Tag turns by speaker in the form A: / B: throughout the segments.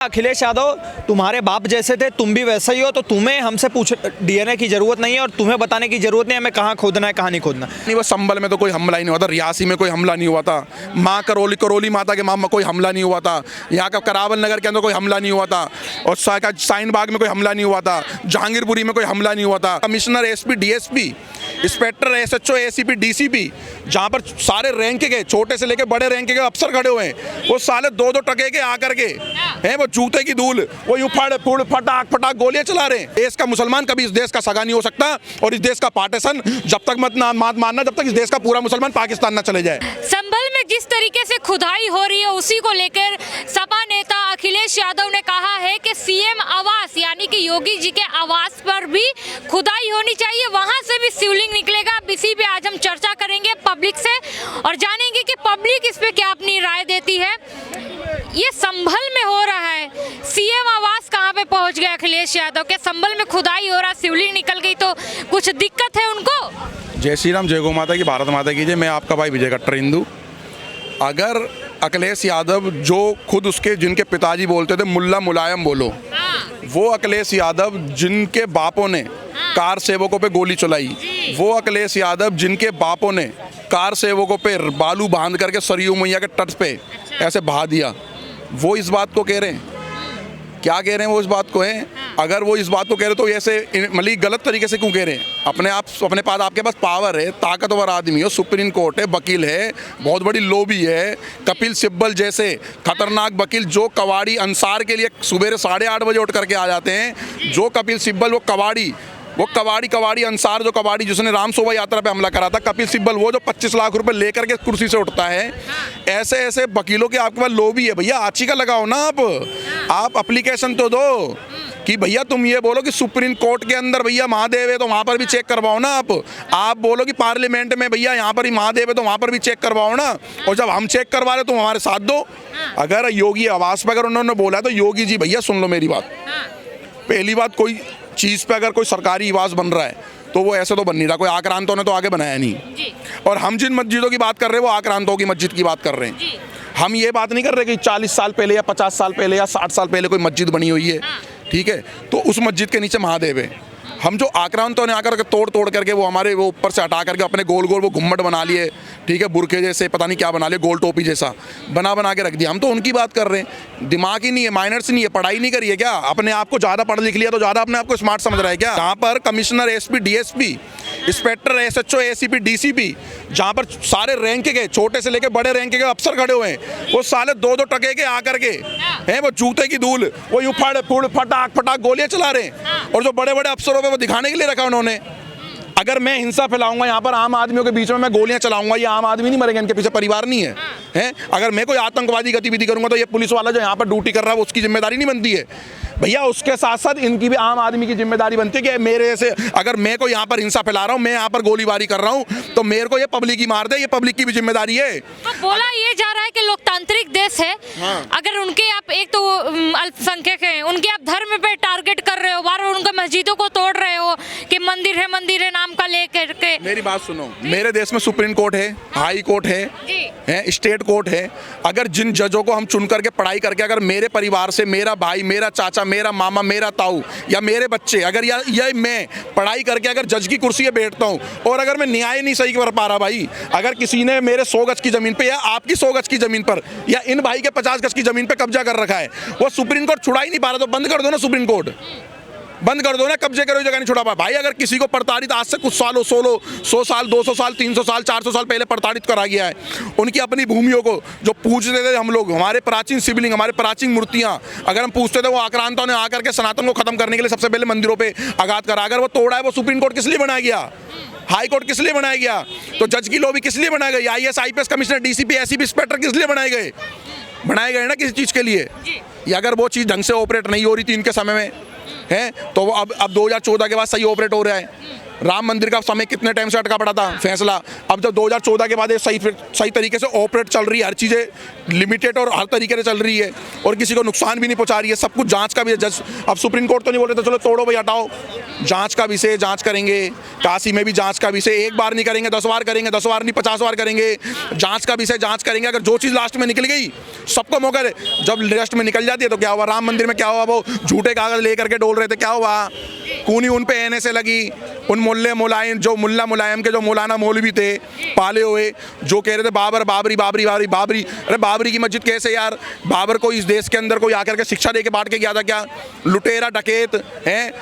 A: अखिलेश यादव तुम्हारे बाप जैसे थे, तुम भी वैसे ही हो, तो तुम्हें हमसे पूछ डीएनए की जरूरत नहीं है और तुम्हें बताने की जरूरत नहीं है हमें कहाँ खोदना है कहाँ नहीं खोदना।
B: नहीं, वो संभल में तो कोई हमला ही नहीं हुआ था, रियासी में कोई हमला नहीं हुआ था, माँ करोली माता के माँ में कोई हमला नहीं हुआ था, यहाँ का करावल नगर के अंदर कोई हमला नहीं हुआ था, और साइन बाग में कोई हमला नहीं हुआ था, जहांगीरपुरी में कोई हमला नहीं हुआ था। Commissioner, SP, DSP, inspector, SHO, ACP, DCP, जहाँ पर सारे रैंक के छोटे से लेकर बड़े रैंक के अफसर खड़े हुए हैं, वो साले दो टके के आकर के हैं, वो जूते की धूल, वो यूं फटाक गोलियां चला रहे हैं। देश का मुसलमान कभी इस देश का सगा नहीं हो सकता, और इस देश का पार्टीशन जब तक मत मानना जब तक इस देश का पूरा मुसलमान पाकिस्तान न चले जाए।
C: संभल में जिस तरीके से खुदाई हो रही है उसी को लेकर सपा नेता अखिलेश यादव ने कहा है कि सीएम आवास यानी कि योगी जी के आवास पर भी खुदाई होनी चाहिए, वहां से भी शिवलिंग निकलेगा। अब इसी पे आज हम चर्चा करेंगे पब्लिक से और जानेंगे कि पब्लिक इस पे क्या अपनी राय देती है। ये संभल में हो रहा है, सीएम आवास कहाँ पे पहुंच गए अखिलेश यादव के? संभल में खुदाई हो रहा, शिवलिंग निकल गई तो कुछ दिक्कत है उनको?
B: जय श्री राम, जय गौ माता की, भारत माता की जय। मैं आपका भाई विजय कट्टर हिंदू। अगर अखिलेश यादव जो खुद उसके जिनके पिताजी बोलते थे मुल्ला मुलायम बोलो, वो अखिलेश यादव जिनके बापों ने कार सेवकों पे गोली चलाई, वो अखिलेश यादव जिनके बापों ने कार सेवकों पे बालू बांध करके सरयू मैया के तट पे ऐसे बहा दिया, वो इस बात को कह रहे हैं? क्या कह रहे हैं वो इस बात को है? अगर वो इस बात को कह रहे तो ऐसे मतलब गलत तरीके से क्यों कह रहे हैं? अपने पास आपके पास पावर है, ताकतवर आदमी हो, सुप्रीम कोर्ट है, वकील है, बहुत बड़ी लॉबी है, कपिल सिब्बल जैसे खतरनाक वकील जो कवाड़ी अंसार के लिए सुबह 8:30 बजे उठ करके आ जाते हैं, जो कपिल सिब्बल वो कवाड़ी अंसार, जो कवाड़ी जिसने राम शोभा यात्रा पे हमला करा था, कपिल सिब्बल वो जो 25 लाख रुपए लेकर के कुर्सी से उठता है, ऐसे वकीलों के आपके पास लॉबी है। भैया आची का लगाओ ना, आप एप्लीकेशन तो दो कि भैया तुम ये बोलो कि सुप्रीम कोर्ट के अंदर भैया महादेव है तो वहाँ पर भी चेक करवाओ ना। आप बोलो कि पार्लियामेंट में भैया यहाँ पर ही महादेव है तो वहाँ पर भी चेक करवाओ ना, और जब हम चेक करवा रहे तो हमारे साथ दो। अगर योगी आवास पर अगर उन्होंने बोला तो योगी जी भैया सुन लो मेरी बात। पहली बात, कोई चीज़ पे अगर कोई सरकारी आवास बन रहा है तो वो ऐसे तो बन नहीं रहा, कोई आक्रांतों ने तो आगे बनाया नहीं। और हम जिन मस्जिदों की बात कर रहे हैं वो आक्रांतों की मस्जिद की बात कर रहे हैं। हम ये बात नहीं कर रहे कि 40 साल पहले या 50 साल पहले या 60 साल पहले कोई मस्जिद बनी हुई है, ठीक है, तो उस मस्जिद के नीचे महादेव है। हम जो आक्रांतों ने आकर के तोड़ करके वो हमारे वो ऊपर से हटा करके अपने गोल वो घुम्मट बना लिए, ठीक है, बुरखे जैसे पता नहीं क्या बना लिए, गोल टोपी जैसा बना के रख दिया। हम तो उनकी बात कर रहे हैं। दिमाग ही नहीं है, माइनर्स नहीं है, पढ़ाई नहीं करी है क्या? अपने आप को ज़्यादा पढ़ लिख लिया तो ज़्यादा अपने आप को स्मार्ट समझ रहा है क्या? जहाँ पर commissioner, SP, DSP, inspector, SHO, ACP, DCP, जहाँ पर सारे रैंक के छोटे से लेकर बड़े रैंक के अफसर खड़े हुए हैं, वो साले दो टके के आकर के हैं, वो जूते की धूल, वो यूं फटाक गोलियां चला रहे हैं, और जो बड़े बड़े अफसरों पे वो दिखाने के लिए रखा उन्होंने। अगर मैं हिंसा फैलाऊंगा यहाँ पर आम आदमियों के बीच में, मैं गोलियां चलाऊंगा, ये आम आदमी नहीं मरेंगे, इनके पीछे परिवार नहीं है, हैं? अगर मैं कोई आतंकवादी गतिविधि करूंगा तो ये पुलिस वाला जो यहाँ पर ड्यूटी कर रहा है वो उसकी जिम्मेदारी नहीं बनती है भैया? उसके साथ साथ इनकी भी आम आदमी की जिम्मेदारी बनती है कि मेरे से अगर मैं को यहाँ पर हिंसा फैला रहा हूँ, मैं यहाँ पर गोलीबारी कर रहा हूँ, तो मेरे को ये पब्लिक ही मार दे, ये पब्लिक की भी जिम्मेदारी है।
C: तो बोला ये जा रहा है कि लोकतांत्रिक देश है, अगर उनके आप एक तो अल्पसंख्यक हैं, उनके आप धर्म पे टारगेट कर रहे हो, बार बार उनके मस्जिदों को तोड़ रहे हो कि मंदिर है नाम का लेकर के।
B: मेरी बात सुनो, मेरे देश में सुप्रीम कोर्ट है, हाई कोर्ट है, स्टेट कोर्ट है। अगर जिन जजों को हम चुन करके पढ़ाई करके, अगर मेरे परिवार से मेरा भाई, मेरा चाचा, मेरा मामा, मेरा ताऊ या मेरे बच्चे, अगर या मैं पढ़ाई करके अगर जज की कुर्सी पे बैठता हूँ, और अगर मैं न्याय नहीं सही कर पा रहा भाई, अगर किसी ने मेरे 100 गज की जमीन पे या आपकी 100 गज की जमीन पर या इन भाई के 50 गज की जमीन पे कब्जा कर रखा है, वो सुप्रीम कोर्ट छुड़ा ही नहीं पा रहा, तो बंद कर दो ना, सुप्रीम कोर्ट बंद कर दो ना, कब्जे करो जगह नहीं छुड़ा पा। भाई अगर किसी को प्रताड़ित आज से कुछ सालों 100 साल 200 साल 300 साल 400 साल पहले प्रताड़ित करा गया है, उनकी अपनी भूमियों को जो पूछते थे हम लोग, हमारे प्राचीन शिवलिंग, हमारे प्राचीन मूर्तियां अगर हम पूछते थे, वो आक्रांतों ने आकर के सनातन को खत्म करने के लिए सबसे पहले मंदिरों पे आघात करा। अगर वो तोड़ा है, वो सुप्रीम कोर्ट किस लिए बनाया गया? हाई कोर्ट किस लिए बनाया गया? तो जज की लॉबी किस लिए बनाई गई? IAS IPS commissioner, DCP, ACP, inspector किस लिए बनाए गए ना, किसी चीज़ के लिए। या अगर वो चीज़ ढंग से ऑपरेट नहीं हो रही थी इनके समय में है, तो वो अब 2014 के बाद सही ऑपरेट हो रहा है। राम मंदिर का समय कितने टाइम से अटका पड़ा था फैसला, अब जब 2014 के बाद ये सही तरीके से ऑपरेट चल रही है, हर चीज़ें लिमिटेड और हर तरीके से चल रही है और किसी को नुकसान भी नहीं पहुंचा रही है, सब कुछ जांच का भी है। जज अब सुप्रीम कोर्ट तो नहीं बोल रहे थे चलो तोड़ो भाई हटाओ, जांच का विषय जांच करेंगे, काशी में भी जांच का विषय, एक बार नहीं करेंगे 10 बार करेंगे, 10 बार नहीं 50 बार करेंगे, जांच का विषय जांच करेंगे। अगर जो चीज़ लास्ट में निकल गई सबको मौका दे, जब लास्ट में निकल जाती है तो क्या हुआ, राम मंदिर में क्या हुआ, वो झूठे कागज लेकर के डोल रहे थे, क्या हुआ, कूनी उन पे एने से लगी, उन मुल्ला मुलायम के जो मौलाना मौलवी थे पाले हुए, जो कह रहे थे बाबर बाबरी बाबरी बाबरी बाबरी, अरे बाबरी की मस्जिद कैसे यार, बाबर को इस देश के अंदर कोई आकर के शिक्षा दे के बांट के गया था क्या, लुटेरा डकैत हैं,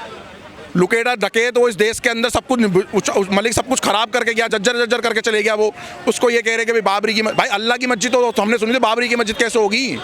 B: लुकेटा डकैत वो इस देश के अंदर सब कुछ मलिक सब कुछ खराब करके गया, जज्जर करके चले गया वो, उसको ये कह रहे कि भाई बाबरी की भाई अल्लाह की मस्जिद तो हमने सुनी थी, बाबरी की मस्जिद कैसे होगी,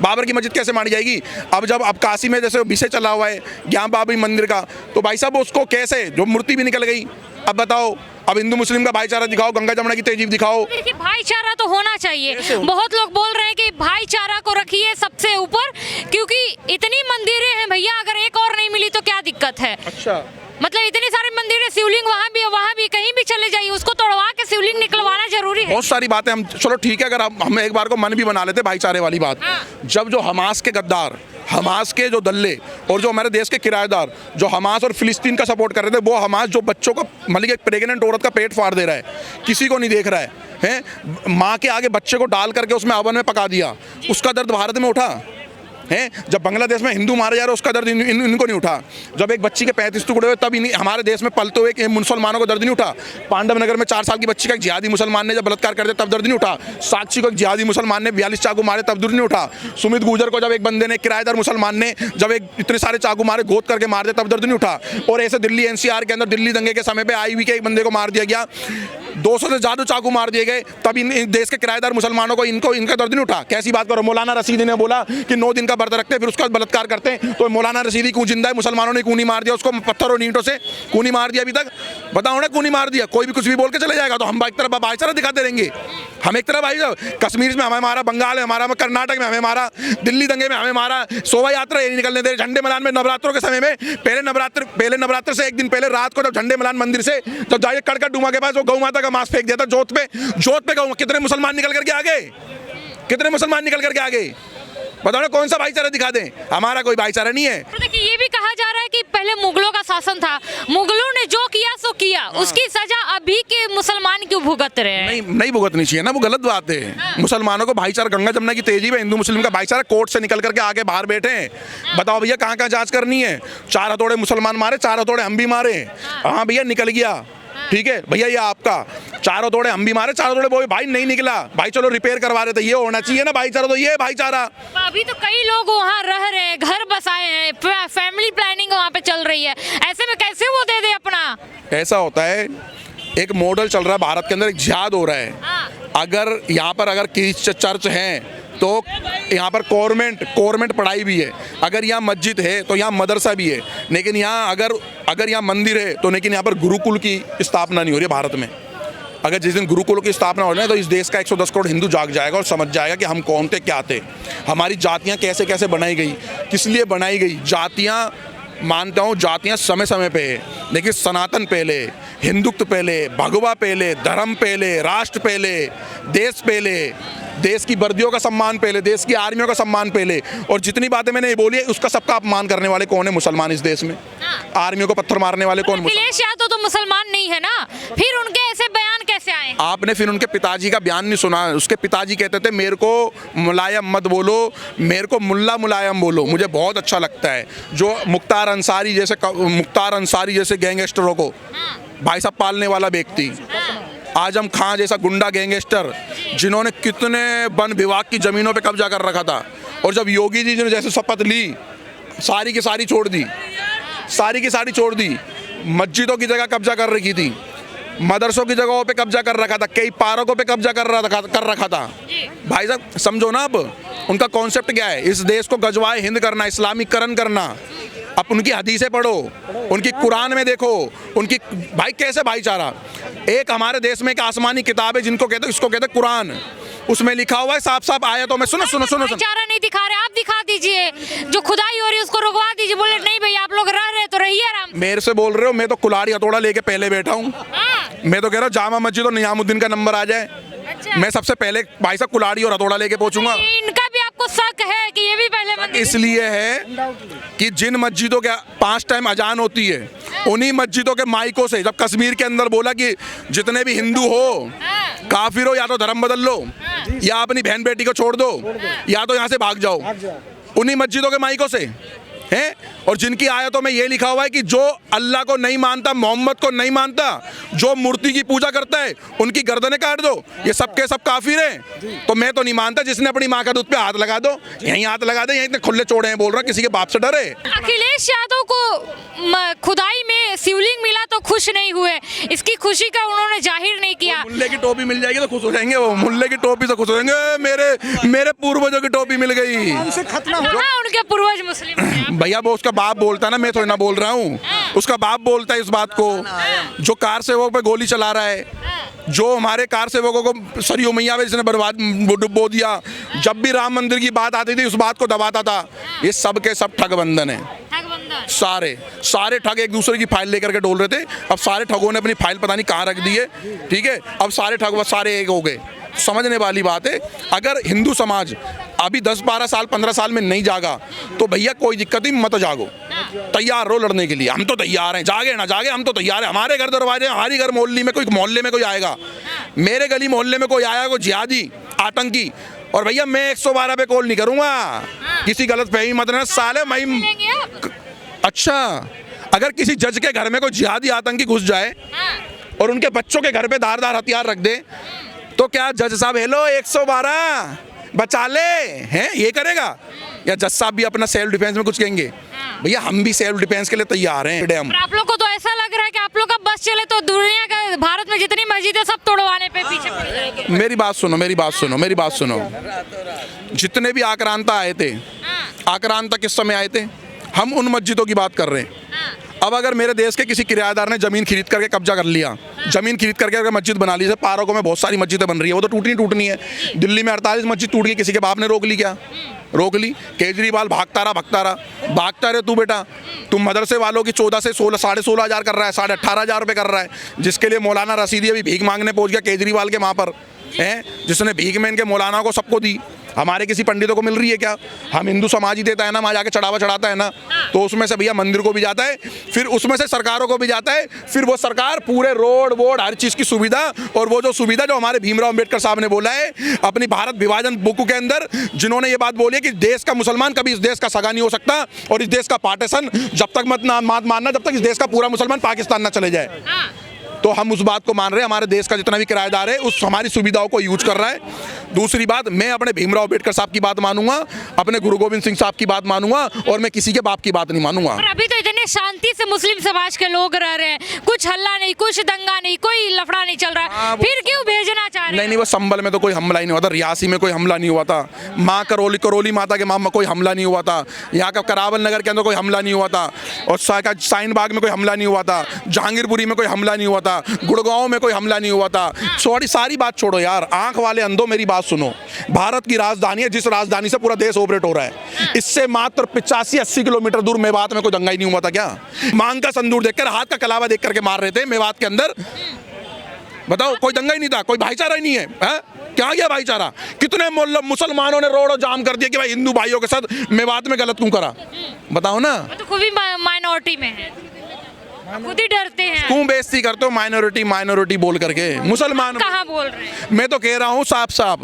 B: बाबर की मस्जिद कैसे मानी जाएगी। अब काशी में जैसे विषय चला हुआ है ज्ञान बाबरी मंदिर का, तो भाई साहब उसको कैसे, जो मूर्ति भी निकल गई, अब बताओ, अब हिंदू मुस्लिम का भाईचारा दिखाओ, गंगा जमुना की तहजीब दिखाओ।
C: देखिए भाईचारा तो होना चाहिए, बहुत लोग बोल रहे हैं कि भाईचारा को रखिए सबसे ऊपर, क्योंकि इतनी मंदिरें हैं भैया, अगर एक और नहीं मिली तो क्या दिक्कत है।
B: अच्छा,
C: मतलब इतने सारे मंदिर है, शिवलिंग वहाँ भी है, वहाँ भी, कहीं भी चले जाइए, उसको तोड़वा के शिवलिंग निकलवाना जरूरी है।
B: बहुत सारी बातें हम चलो ठीक है, अगर हम एक बार को मन भी बना लेते भाईचारे वाली बात, जब जो हमास के गद्दार, हमास के जो दल्ले और जो हमारे देश के किराएदार जो हमास और फिलिस्तीन का सपोर्ट कर रहे थे, वो हमास जो बच्चों को मतलब एक प्रेग्नेंट औरत का पेट फाड़ दे रहा है, किसी को नहीं देख रहा है, माँ के आगे बच्चे को डाल करके उसमें ओवन में पका दिया, उसका दर्द भारत में उठा है। जब बांग्लादेश में हिंदू मारे जा रहे उसका दर्द इनको नहीं उठा, जब एक बच्ची के 35 टुकड़े हुए तब हमारे देश में पलते हुए मुसलमानों को दर्द नहीं उठा, पांडव नगर में 4 साल की बच्ची का एक जिहादी मुसलमान ने जब बलात्कार कर दिया तब दर्द नहीं उठा, साक्षी को एक जिहादी मुसलमान ने 42 चाकू मारे तब दर्द नहीं उठा, सुमित गुर्जर को जब एक बंदे ने किराएदार मुसलमान ने जब एक इतने सारे चाकू मारे गोद करके मार दिया तब दर्द नहीं उठा, और ऐसे दिल्ली NCR के अंदर दिल्ली दंगे के समय पे IB के एक बंदे को मार दिया गया, 200 से ज़्यादा चाकू मार दिए गए, तब इन देश के किराएदार मुसलमानों को इनका दर्द नहीं उठा। कैसी बात करो, मौलाना रशीदी ने बोला कि 9 दिन का व्रत रखते फिर उसका बलात्कार करते हैं, तो मौलाना रशीदी क्यों जिंदा है, मुसलमानों ने क्यों नहीं मार दिया उसको, पत्थर और ईंटों से क्यों नहीं मार दिया अभी तक, बताओ ना क्यों नहीं मार दिया। कोई भी कुछ भी बोल के चले जाएगा तो हम एक तरफ भाईचारा दिखाते रहेंगे, हम एक तरफ भाई कश्मीर में हमें मारा, बंगाल में हमारा, कर्नाटक में हमें मारा, दिल्ली दंगे में हमें मारा, शोभा यात्रा नहीं निकलने दे, झंडे मिलान में नवरात्रों के समय में पहले नवरात्र से एक दिन पहले रात को जब झंडे मिलान मंदिर से जब जाके कड़कड़ डूमा के पास वो गौ माता का मांस फेंक दिया था, जोत पे गौ, कितने मुसलमान निकल करके आ गए, कितने मुसलमान निकल करके आ गए, बताओ ना कौन सा भाईचारा दिखा दें, हमारा कोई भाईचारा नहीं है।
C: तो देखिए ये भी कहा जा रहा है कि पहले मुगलों का शासन था, मुगलों ने जो किया सो किया, उसकी सजा अभी के मुसलमान क्यों भुगत रहे हैं।
B: नहीं भुगतनी चाहिए ना, वो गलत बात है। मुसलमानों को भाईचारा, गंगा जमुना की तहजीब है, हिंदू मुस्लिम का भाईचारा, कोर्ट से निकल करके आगे बाहर बैठे हैं, बताओ भैया कहाँ जांच करनी है, 4 हथौड़े मुसलमान मारे, 4 हथौड़े हम भी मारे, हाँ भैया निकल गया, ठीक है भैया ये आपका, 4 हथौड़े हम भी मारे, 4 हथौड़े वो भाई नहीं निकला, भाई चलो रिपेयर करवा रहे थे, ये होना चाहिए ना भाईचारा, तो ये भाईचारा।
C: अभी तो कई लोग वहाँ रह रहे हैं, घर बसाए हैं, फैमिली प्लानिंग वहाँ पे चल रही है, ऐसे में कैसे वो दे दे अपना।
B: ऐसा होता है, एक मॉडल चल रहा है भारत के अंदर, एक जिहाद हो रहा है, अगर यहाँ पर अगर चर्च हैं तो यहाँ पर गवर्नमेंट पढ़ाई भी है, अगर यहाँ मस्जिद है तो यहाँ मदरसा भी है, लेकिन यहाँ अगर यहाँ मंदिर है तो लेकिन यहाँ पर गुरुकुल की स्थापना नहीं हो रही है भारत में। अगर जिस दिन गुरुकुलों की स्थापना हो रही है तो इस देश का 110 करोड़ हिंदू जाग जाएगा और समझ जाएगा कि हम कौन थे, क्या थे, हमारी जातियाँ कैसे कैसे बनाई गई, किस लिए बनाई गई। जातियाँ मानता हूँ, जातियाँ समय समय पे है, लेकिन सनातन पहले, हिंदुत्व पहले, भगवा पहले, धर्म पहले, राष्ट्र पहले, देश पहले, देश की वर्दियों का सम्मान पहले, देश की आर्मियों का सम्मान पहले। और जितनी बातें मैंने बोली है उसका सबका अपमान करने वाले कौन है, मुसलमान इस देश में। आर्मियों को पत्थर मारने वाले कौन,
C: अखिलेश यादव तो मुसलमान नहीं है ना, फिर उनके ऐसे बयान कैसे आए।
B: आपने फिर उनके पिताजी का बयान नहीं सुना, उसके पिताजी कहते थे मेरे को मुलायम मत बोलो, मेरे को मुल्ला मुलायम बोलो। मुझे बहुत अच्छा लगता है जो मुख्तार अंसारी जैसे गैंगस्टरों को भाई साहब पालने वाला व्यक्ति, आजम खान जैसा गुंडा गैंगस्टर जिन्होंने कितने वन विभाग की ज़मीनों पे कब्जा कर रखा था, और जब योगी जी ने जैसे शपथ ली सारी की सारी छोड़ दी, मस्जिदों की जगह कब्जा कर रखी थी, मदरसों की जगहों पे कब्जा कर रखा था, कई पार्कों पे कब्जा कर रखा था। भाई साहब समझो ना, अब उनका कॉन्सेप्ट क्या है, इस देश को गजवाए हिंद करना, इस्लामीकरण करना। अब उनकी हदीसें पढ़ो, उनकी कुरान में देखो, उनकी भाई कैसे भाईचारा। एक हमारे देश में एक आसमानी किताब है इसको कहते हैं कुरान, उसमें लिखा हुआ है साफ साफ आयतों में, सुनो
C: भाईचारा नहीं दिखा रहे, आप दिखा दीजिए, जो खुदाई हो रही है उसको रुकवा दीजिए, बोले नहीं भैया आप लोग रह रहे तो रहिए आराम से।
B: मेरे से बोल रहे हो, मैं तो कुल्हाड़ी हथौड़ा लेके पहले बैठा हूँ। मैं तो कह रहा हूँ जामा मस्जिद और नियामुद्दीन का नंबर आ जाए,
C: अच्छा।
B: मैं सबसे पहले भाई साहब कुल्हाड़ी और हथौड़ा लेके पहुंचूंगा।
C: इनका भी आपको शक है कि ये भी पहले मंदिर
B: इसलिए है कि जिन मस्जिदों के 5 टाइम अजान होती है, उन्हीं मस्जिदों के माइकों से जब कश्मीर के अंदर बोला कि जितने भी हिंदू हो, काफिर हो, या तो धर्म बदल लो, या अपनी बहन बेटी को छोड़ दो, या तो यहाँ से भाग जाओ, उन्हीं मस्जिदों के माइकों से हैं। और जिनकी आयतों में ये लिखा हुआ है कि जो अल्लाह को नहीं मानता, मोहम्मद को नहीं मानता, जो मूर्ति की पूजा करता है, उनकी गर्दनें काट दो, ये सब के सब काफिर हैं। तो मैं तो नहीं मानता, जिसने अपनी माँ का दूध पे हाथ लगा दो, यहीं हाथ लगा दे, यहीं इतने खुले चौड़े हैं, बोल रहा किसी के बाप से डरे।
C: अखिलेश यादव को खुदाई में शिवलिंग मिला तो खुश नहीं हुए, इसकी खुशी का उन्होंने जाहिर नहीं किया।
B: मुल्ले की टोपी मिल जाएगी तो खुश हो जाएंगे, वो मुल्ले की टोपी से खुश हो जाएंगे, मेरे पूर्वजों की टोपी मिल गई।
C: कहाँ उनके पूर्वज मुस्लिम हैं?
B: भैया वो उसका बाप बोलता है ना, मैं थोड़ी ना बोल रहा हूँ, उसका बाप बोलता है इस बात को। जो कार सेवक पे गोली चला रहा है, जो हमारे कार सेवकों को सरयू मैया में जिसने बर्बाद डुबो दिया, जब भी राम मंदिर की बात आती थी उस बात को दबाता था, ये सब के सब ठग बंधन है। सारे ठग एक दूसरे की फाइल लेकर के डोल रहे थे। अब सारे ठगों ने अपनी फाइल पता नहीं कहाँ रख दी है, ठीक है। अब सारे ठग बस सारे एक हो गए। समझने वाली बात है, अगर हिंदू समाज अभी 10-12 साल 15 साल में नहीं जागा तो भैया कोई दिक्कत नहीं, मत जागो, तैयार रहो लड़ने के लिए। हम तो तैयार हैं, जागे ना जागे हम तो तैयार हैं। हमारे घर दरवाजे, हमारी घर मोहल्ले में कोई आएगा, मेरे गली मोहल्ले में कोई आया, कोई जिहादी आतंकी, और भैया मैं 112 पे कॉल नहीं करूंगा, किसी गलत फहमी मत ना साले। मैं अच्छा, अगर किसी जज के घर में कोई जिहादी आतंकी घुस जाए और उनके बच्चों के घर पे धारदार हथियार रख दे, तो क्या जज साहब हेलो 112 बचा ले हैं, ये करेगा? या जज साहब भी अपना सेल्फ डिफेंस में कुछ कहेंगे? भैया हम भी सेल्फ डिफेंस के लिए तैयार हैं।
C: पर आप लोग को तो ऐसा लग रहा है कि आप लोग का बस चले तो दुनिया का, भारत में जितनी मस्जिद है सब तोड़वाने पे पीछे पड़ जाएंगे।
B: मेरी बात सुनो। जितने भी आक्रांता आए थे, आक्रांता किस समय आए थे? हम उन मस्जिदों की बात कर रहे हैं। अब अगर मेरे देश के किसी किराएदार ने जमीन खरीद करके कब्जा कर लिया, जमीन खरीद करके अगर मस्जिद बना ली, जैसे पार्कों में बहुत सारी मस्जिदें बन रही है, वो तो टूटनी है। दिल्ली में 48 मस्जिद टूट गई, किसी के बाप ने रोक ली क्या? रोक ली। केजरीवाल भागता रहे तू बेटा। तुम मदरसे वालों की 14 से 16, 16.5 हज़ार कर रहा है, 18,500 रुपये कर रहा है, जिसके लिए मौलाना रसीदी अभी भीख मांगने पहुंच गया केजरीवाल के वहाँ पर हैं, जिसने भीख में इनके मौलाना को सबको दी। हमारे किसी पंडितों को मिल रही है क्या? हम हिंदू समाज ही देता है ना, वहाँ जाके चढ़ावा चढ़ाता है ना, तो उसमें से भैया मंदिर को भी जाता है, फिर उसमें से सरकारों को भी जाता है, फिर वो सरकार पूरे रोड वोड हर चीज़ की सुविधा, और वो जो सुविधा जो हमारे भीमराव अम्बेडकर साहब ने बोला है अपनी भारत विभाजन बुक के अंदर, जिन्होंने ये बात बोली है कि देश का मुसलमान कभी इस देश का सगा नहीं हो सकता, और इस देश का पार्टीशन जब तक मत मानना जब तक इस देश का पूरा मुसलमान पाकिस्तान ना चले जाए। तो हम उस बात को मान रहे हैं, हमारे देश का जितना भी किराएदार है उस हमारी सुविधाओं को यूज कर रहा है। दूसरी बात, मैं अपने भीमराव अम्बेडकर साहब की बात मानूंगा, अपने गुरु गोविंद सिंह साहब की बात मानूंगा, और मैं किसी के बाप की बात नहीं मानूंगा।
C: और अभी तो इतने शांति से मुस्लिम समाज के लोग रह रहे हैं, कुछ हल्ला नहीं, कुछ दंगा नहीं, कोई लफड़ा नहीं चल रहा है, फिर क्यों भेजना चाह रहे हैं?
B: नहीं, वो संभल में तो कोई हमला ही नहीं हुआ था, रियासी में कोई हमला नहीं हुआ था, माँ करोली माता के माँ में कोई हमला नहीं हुआ था, यहाँ का करावल नगर के अंदर कोई हमला नहीं हुआ था, और शाहीन बाग में कोई हमला नहीं हुआ था, जहांगीरपुरी में कोई हमला नहीं हुआ था, गुड़गांव में कोई हमला नहीं हुआ था। सारी बात छोड़ो यार, आंख वाले अंधों मेरी बात सुनो। भारत की राजधानी है, जिस राजधानी से पूरा देश ऑपरेट हो रहा है, इससे मात्र 85-80 किलोमीटर दूर मेवात में कोई दंगा ही नहीं हुआ था क्या? मांग का संदूर देखकर, हाथ का कलावा देख करके मार रहे थे मेवात के अंदर, बताओ, कोई दंगा ही नहीं था, कोई भाईचारा ही नहीं है, क्या गया भाईचारा? कितने मुसलमानों ने रोड जाम कर दिया कि भाई हिंदू भाइयों के साथ मेवात में गलत क्यों करा, बताओ ना।
C: तो खुद भी माइनॉरिटी में है, खुद ही डरते हैं।
B: क्यों बेइज्जती करते हो माइनॉरिटी बोल करके? मुसलमान
C: कहाँ बोल रहे हैं?
B: मैं तो कह रहा हूँ साफ,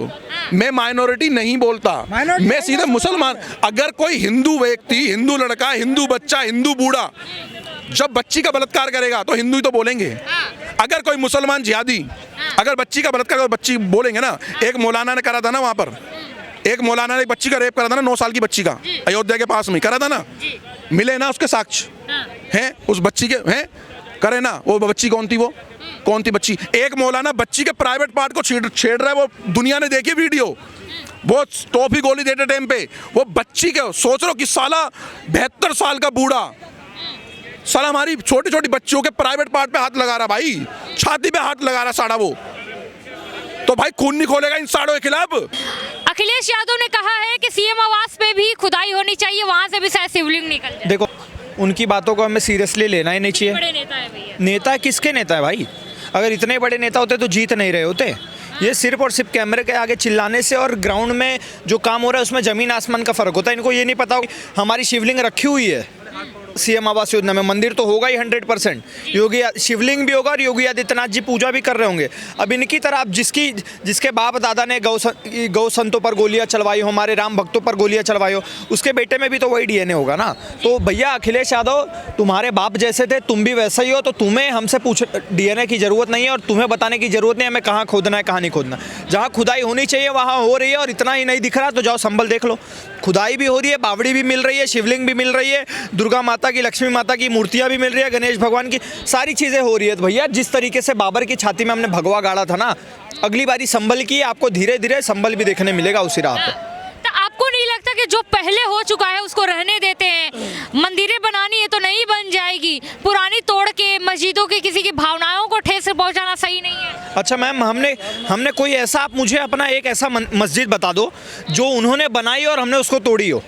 B: मैं माइनॉरिटी नहीं बोलता, मैं सीधे मुसलमान। अगर कोई हिंदू व्यक्ति, हिंदू लड़का, हिंदू बच्चा, हिंदू बूढ़ा जब बच्ची का बलात्कार करेगा तो हिंदू ही तो बोलेंगे। अगर कोई मुसलमान जिहादी अगर बच्ची का बलात्कार करेगा, बच्ची बोलेंगे ना। एक मौलाना ने करा था ना, वहाँ पर एक मौलाना ने एक बच्ची का रेप करा था ना, 9 साल की बच्ची का, अयोध्या के पास में करा था ना, मिले ना उसके साक्ष्य हैं उस बच्ची के, हैं करे ना। वो बच्ची कौन थी बच्ची? एक मौलाना बच्ची के प्राइवेट पार्ट को छेड़ रहा है, वो दुनिया ने देखी वीडियो, वो टॉफी गोली देते टाइम पे वो बच्ची के, सोच रहे हो कि साला 72 साल का बूढ़ा साला हमारी छोटी छोटी बच्चियों के प्राइवेट पार्ट पे हाथ लगा रहा, भाई छाती पे हाथ लगा रहा साड़ा, वो तो भाई खून नहीं खोलेगा इन साड़ों के खिलाफ।
C: अखिलेश यादव ने कहा है कि सीएम आवास पे भी खुदाई होनी चाहिए, वहां से भी शायद शिवलिंग निकल जाए।
A: देखो, उनकी बातों को हमें सीरियसली लेना ही नहीं चाहिए।
C: बड़े नेता है भैया।
A: नेता किसके नेता है भाई? अगर इतने बड़े नेता होते तो जीत नहीं रहे होते। ये सिर्फ और सिर्फ कैमरे के आगे चिल्लाने से और ग्राउंड में जो काम हो रहा है उसमें ज़मीन आसमान का फ़र्क होता है। इनको ये नहीं पता हमारी शिवलिंग रखी हुई है सीएम आवास योजना में, मंदिर तो होगा ही 100%। योगी शिवलिंग भी होगा और योगी आदित्यनाथ जी पूजा भी कर रहे होंगे। अब इनकी तरह आप जिसके बाप दादा ने गौ संतों पर गोलियां चलवाई हो, हमारे राम भक्तों पर गोलियां चलवाई हो, उसके बेटे में भी तो वही डीएनए होगा ना। तो भैया अखिलेश यादव तुम्हारे बाप जैसे थे, तुम भी वैसा ही हो, तो तुम्हें हमसे डीएनए की ज़रूरत नहीं है और तुम्हें बताने की ज़रूरत नहीं है हमें कहाँ खोदना है कहाँ नहीं खोदना। जहाँ खुदाई होनी चाहिए वहाँ हो रही है, और इतना ही नहीं दिख रहा तो जाओ संभल देख लो। खुदाई भी हो रही है, बावड़ी भी मिल रही है, शिवलिंग भी मिल रही है, दुर्गा माता की, लक्ष्मी माता की मूर्तियां भी मिल रही है, गणेश भगवान की सारी चीज़ें हो रही है। तो भैया जिस तरीके से बाबर की छाती में हमने भगवा गाड़ा था ना, अगली बारी संभल की, आपको धीरे धीरे संभल भी देखने मिलेगा उसी राह पे।
C: तो आपको नहीं लगता कि जो पहले हो चुका है उसको रहने देते हैं? मंदिरें बनानी है तो नहीं बन जाएगी, पुरानी तोड़ के मस्जिदों की किसी की भावनाओं को ठेस पहुंचाना सही नहीं है।
A: अच्छा मैम, हमने कोई ऐसा, आप मुझे अपना एक ऐसा मस्जिद बता दो जो उन्होंने बनाई और हमने उसको तोड़ी हो।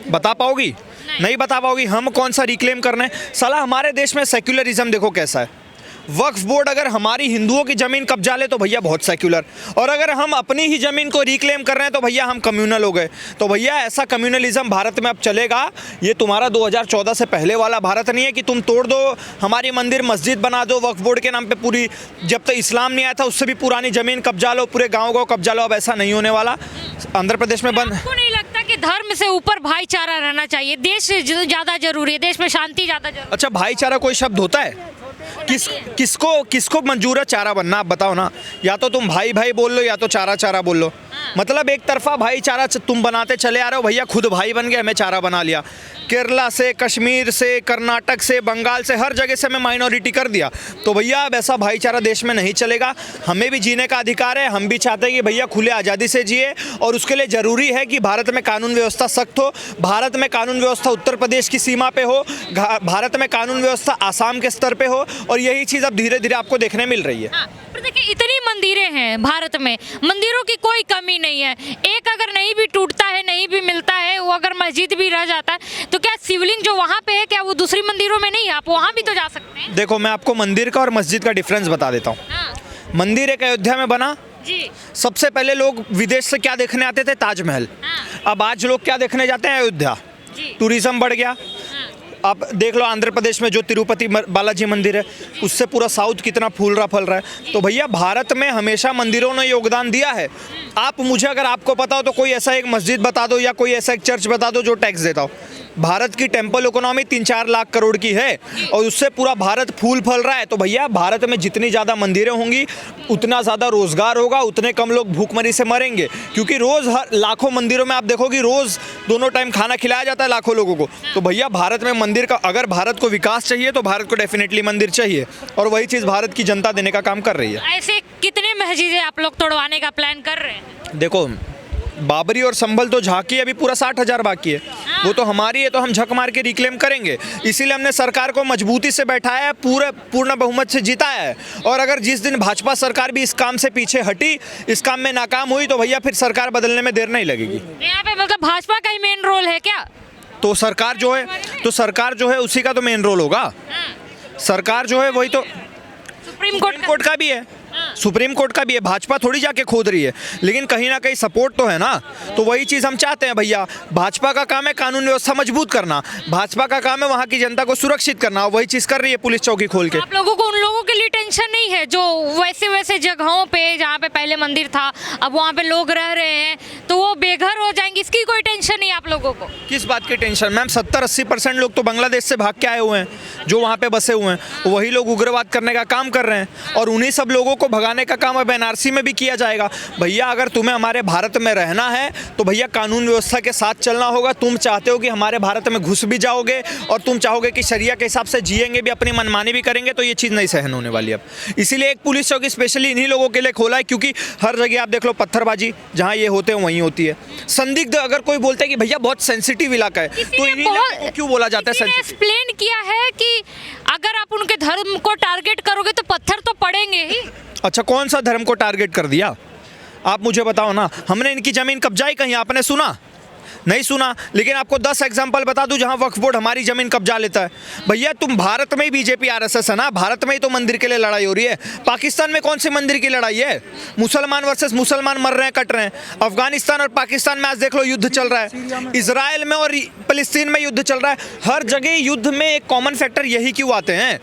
A: बता पाओगी? नहीं बता पाओगी। हम कौन सा रिक्लेम कर रहे हैं? साला हमारे देश में सेक्युलरिज्म देखो कैसा है। वक्फ बोर्ड अगर हमारी हिंदुओं की ज़मीन कब्जा ले तो भैया बहुत सेक्युलर, और अगर हम अपनी ही ज़मीन को रिक्लेम कर रहे हैं तो भैया हम कम्युनल हो गए। तो भैया ऐसा कम्युनलिज्म भारत में अब चलेगा। ये तुम्हारा 2014 से पहले वाला भारत नहीं है कि तुम तोड़ दो हमारी मंदिर मस्जिद बना दो वक्फ बोर्ड के नाम पे पूरी। जब तक इस्लाम नहीं आया था उससे भी पुरानी ज़मीन कब्जा लो, पूरे गाँव कब्जा लो। अब ऐसा नहीं होने वाला। आंध्र प्रदेश में बंद।
C: आपको नहीं लगता कि धर्म से ऊपर भाईचारा रहना चाहिए? देश से ज़्यादा जरूरी है, देश में शांति ज़्यादा जरूरी।
A: अच्छा, भाईचारा कोई शब्द होता है? किसको मंजूर है चारा बनना? आप बताओ ना। या तो तुम भाई भाई बोल लो या तो चारा चारा बोल लो। मतलब एक तरफा भाईचारा तुम बनाते चले आ रहे हो। भैया खुद भाई बन गए, हमें चारा बना लिया। केरला से, कश्मीर से, कर्नाटक से, बंगाल से, हर जगह से हमें माइनॉरिटी कर दिया। तो भैया अब ऐसा भाईचारा देश में नहीं चलेगा। हमें भी जीने का अधिकार है। हम भी चाहते हैं कि भैया खुले आज़ादी से जिए, और उसके लिए ज़रूरी है कि भारत में कानून व्यवस्था सख्त हो। भारत में कानून व्यवस्था उत्तर प्रदेश की सीमा पे हो, भारत में कानून व्यवस्था आसाम के स्तर पे हो, और यही चीज़ अब धीरे धीरे आपको देखने मिल रही है।
C: पर देखिए इतनी मंदिरें हैं भारत में, मंदिरों की कोई कमी नहीं है। एक अगर नहीं भी टूटता है, नहीं भी मिलता है, वो अगर मस्जिद भी रह जाता है तो क्या शिवलिंग जो वहाँ पे है क्या वो दूसरी मंदिरों में नहीं है? आप वहाँ भी तो जा सकते हैं।
A: देखो मैं आपको मंदिर का और मस्जिद का डिफरेंस बता देता हूँ। मंदिर एक अयोध्या में बना
C: जी।
A: सबसे पहले लोग विदेश से क्या देखने आते थे? ताजमहल। अब आज लोग क्या देखने जाते हैं? अयोध्या। टूरिज्म बढ़ गया। आप देख लो आंध्र प्रदेश में जो तिरुपति बालाजी मंदिर है, उससे पूरा साउथ कितना फूल रहा फल रहा है। तो भैया भारत में हमेशा मंदिरों ने योगदान दिया है। आप मुझे, अगर आपको पता हो तो कोई ऐसा एक मस्जिद बता दो या कोई ऐसा एक चर्च बता दो जो टैक्स देता हो। भारत की टेम्पल इकोनॉमी 3-4 लाख करोड़ की है और उससे पूरा भारत फूल फल रहा है। तो भैया भारत में जितनी ज़्यादा मंदिरें होंगी उतना ज़्यादा रोज़गार होगा, उतने कम लोग भूखमरी से मरेंगे। क्योंकि रोज़ हर लाखों मंदिरों में आप देखोगे रोज़ दोनों टाइम खाना खिलाया जाता है लाखों लोगों को। तो भैया भारत में मंदिर का, अगर भारत को विकास चाहिए तो भारत को डेफिनेटली मंदिर चाहिए, और वही चीज़ भारत की जनता देने का काम कर रही है।
C: ऐसे कितने मस्जिदें आप लोग तोड़वाने का प्लान कर रहे हैं?
A: देखो बाबरी और संभल तो झांकी, अभी पूरा 60,000 बाकी है, वो तो हमारी है, तो हम झक मार के रिक्लेम करेंगे। इसीलिए हमने सरकार को मजबूती से बैठाया है, पूर्ण बहुमत से जिताया है। और अगर जिस दिन भाजपा सरकार भी इस काम से पीछे हटी, इस काम में नाकाम हुई, तो भैया फिर सरकार बदलने में देर नहीं लगेगी।
C: यहाँ पे मतलब भाजपा का ही मेन रोल है क्या?
A: तो सरकार जो है उसी का तो मेन रोल होगा। सरकार जो है वही तो
C: सुप्रीम कोर्ट
A: का भी है, सुप्रीम कोर्ट का भी है। भाजपा थोड़ी जाके खोद रही है, लेकिन कहीं ना कहीं सपोर्ट तो है ना। तो वही चीज़ हम चाहते हैं भैया। भाजपा का काम है कानून व्यवस्था मजबूत करना, भाजपा का काम है वहाँ की जनता को सुरक्षित करना, वही चीज़ कर रही है पुलिस चौकी खोल के।
C: आप लोगों को उन लोगों के लिए टेंशन नहीं है जो वैसे जगहों पे जहाँ पे पहले मंदिर था अब वहाँ पे लोग रह रहे हैं तो वो बेघर हो जाएंगे, इसकी कोई टेंशन नहीं आप लोगों को?
A: किस बात की टेंशन मैम? 70-80% लोग तो बांग्लादेश से भाग के आए हुए हैं जो वहाँ पे बसे हुए हैं। वही लोग उग्रवाद करने का काम कर रहे हैं, और उन्हीं सब लोगों को भगाने का काम अब एनआरसी में भी किया जाएगा। भैया अगर तुम्हें हमारे भारत में रहना है तो भैया कानून व्यवस्था के साथ चलना होगा। तुम चाहते हो कि हमारे भारत में घुस भी जाओगे और तुम चाहोगे कि शरिया के हिसाब से जिएंगे भी, अपनी मनमानी भी करेंगे, तो ये चीज़ नहीं सहन होने वाली अब। इसीलिए एक पुलिस चौकी स्पेशली इन्हीं लोगों के लिए खोला है, क्योंकि हर जगह आप देख लो पत्थरबाजी जहाँ ये होते हैं वहीं होती है। संदिग्ध अगर कोई बोलता है कि भैया बहुत सेंसिटिव इलाका है, तो इन्हीं इलाकों को क्यों बोला जाता है सेंसिटिव?
C: एक्सप्लेन किया है कि अगर आप उनके धर्म को टारगेट करोगे तो पत्थर तो पड़ेंगे ही।
A: अच्छा, कौन सा धर्म को टारगेट कर दिया? आप मुझे बताओ ना। हमने इनकी ज़मीन कब्जाई कहीं? आपने सुना? नहीं सुना। लेकिन आपको 10 एग्जांपल बता दूं जहां वक्फ बोर्ड हमारी जमीन कब्जा लेता है। भैया तुम भारत में ही बीजेपी आरएसएस है ना, भारत में ही तो मंदिर के लिए लड़ाई हो रही है। पाकिस्तान में कौन से मंदिर की लड़ाई है? मुसलमान वर्सेस मुसलमान मर रहे हैं, कट रहे हैं। अफगानिस्तान और पाकिस्तान में आज देख लो युद्ध चल रहा है, इजराइल में और फिलिस्तीन में युद्ध चल रहा है। हर जगह युद्ध में एक कॉमन फैक्टर यही क्यों आते हैं?